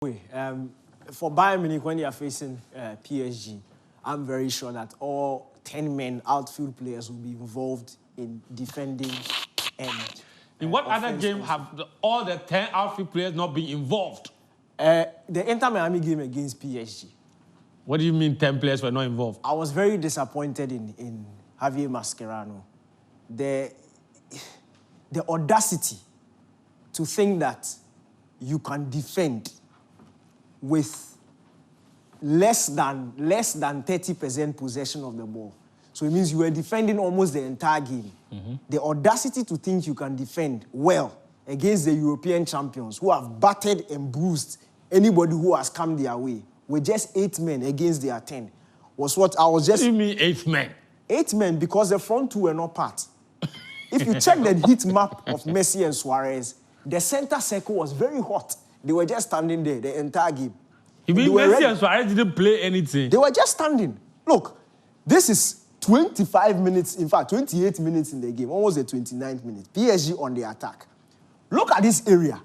For Bayern Munich, when they are facing PSG, I'm very sure that all 10 men outfield players will be involved in defending and... In what other game have all the 10 outfield players not been involved? The Inter Miami game against PSG. What do you mean 10 players were not involved? I was very disappointed in Javier Mascherano. The audacity to think that you can defend with less than 30% possession of the ball. So it means you were defending almost the entire game. The audacity to think you can defend well against the European champions who have battered and bruised anybody who has come their way with just 8 men against their 10 was what I was just... What do you mean 8 men? 8 men because the front two were not part. If you check the heat map of Messi and Suarez, the center circle was very hot. They were just standing there the entire game. You mean Messi and Suarez didn't play anything? They were just standing. Look, this is 25 minutes, in fact, 28 minutes in the game, almost the 29th minute. PSG on the attack. Look at this area.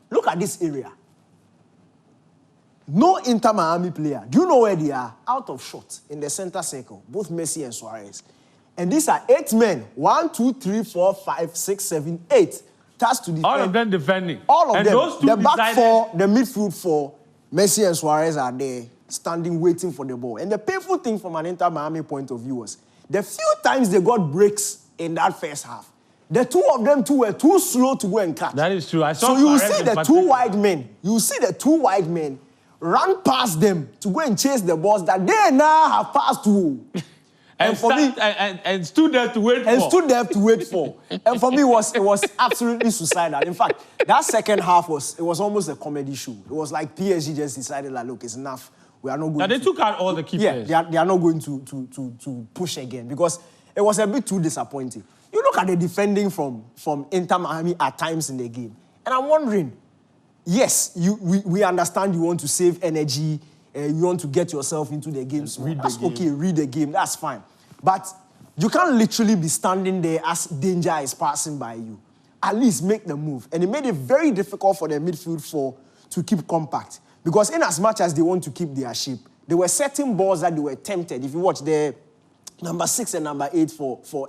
Look at this area. No Inter Miami player. Do you know where they are? Out of shot in the center circle, both Messi and Suarez. And these are 8 men. 1, 2, 3, 4, 5, 6, 7, 8. Tasked to defend. All of them defending. All of and them. Those two the back decided... 4, the midfield 4, Messi and Suarez are there, standing, waiting for the ball. And the painful thing from an Inter Miami point of view was the few times they got breaks in that first half, the two of them too were too slow to go and catch. That is true. I saw so you see the two wide men. You see the 2 wide men run past them to go and chase the balls that they now have passed to. And for me, and stood there to wait for. And stood there to wait for. And for me, it was absolutely suicidal. In fact, that second half was almost a comedy show. It was like PSG just decided, like, look, it's enough. We are not going. Now they took out all the key players. Yeah, they are not going to push again because it was a bit too disappointing. You look at the defending from Inter Miami at times in the game, and I'm wondering, yes, we understand you want to save energy. You want to get yourself into the game. So that's okay, read the game, that's fine. But you can't literally be standing there as danger is passing by you. At least make the move. And it made it very difficult for the midfield 4 to keep compact. Because in as much as they want to keep their shape, there were certain balls that they were tempted. If you watch the number 6 and number 8 for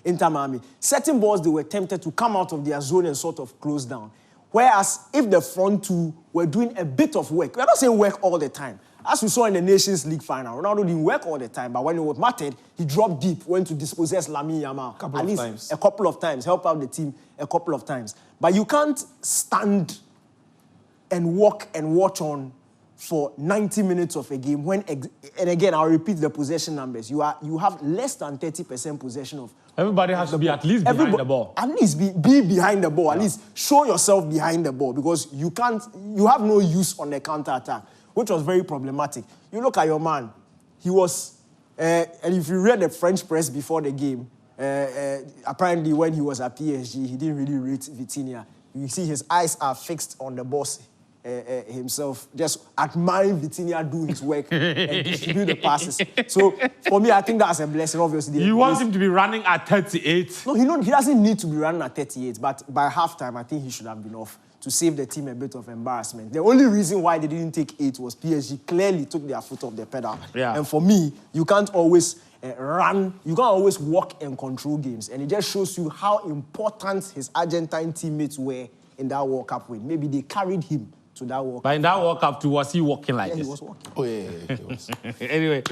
Inter Miami, certain balls they were tempted to come out of their zone and sort of close down. Whereas if the front two were doing a bit of work, we're not saying work all the time. As we saw in the Nations League final, Ronaldo didn't work all the time, but when it mattered, he dropped deep, went to dispossess Lamine Yamal a couple of times, help out the team a couple of times. But you can't stand and walk and watch on for 90 minutes of a game when, and again, I'll repeat the possession numbers. You have less than 30% possession of. Everybody has to be at least behind the ball. At least be behind the ball. Yeah. At least show yourself behind the ball because you have no use on the counter-attack, which was very problematic. You look at your man. He was, and if you read the French press before the game, apparently when he was at PSG, he didn't really rate Vitinha. You see his eyes are fixed on the boss himself, just admiring Vitinha do his work and distribute the passes. So for me, I think that's a blessing, obviously. You want him to be running at 38? No, he doesn't need to be running at 38, but by halftime, I think he should have been off to save the team a bit of embarrassment. The only reason why they didn't take 8 was PSG clearly took their foot off the pedal. Yeah. And for me, you can't always run, you can't always walk and control games. And it just shows you how important his Argentine teammates were in that World Cup win. Maybe they carried him to that World Cup. But in that World Cup too, was he walking like this? He was walking. Oh, yeah, he was. Anyway.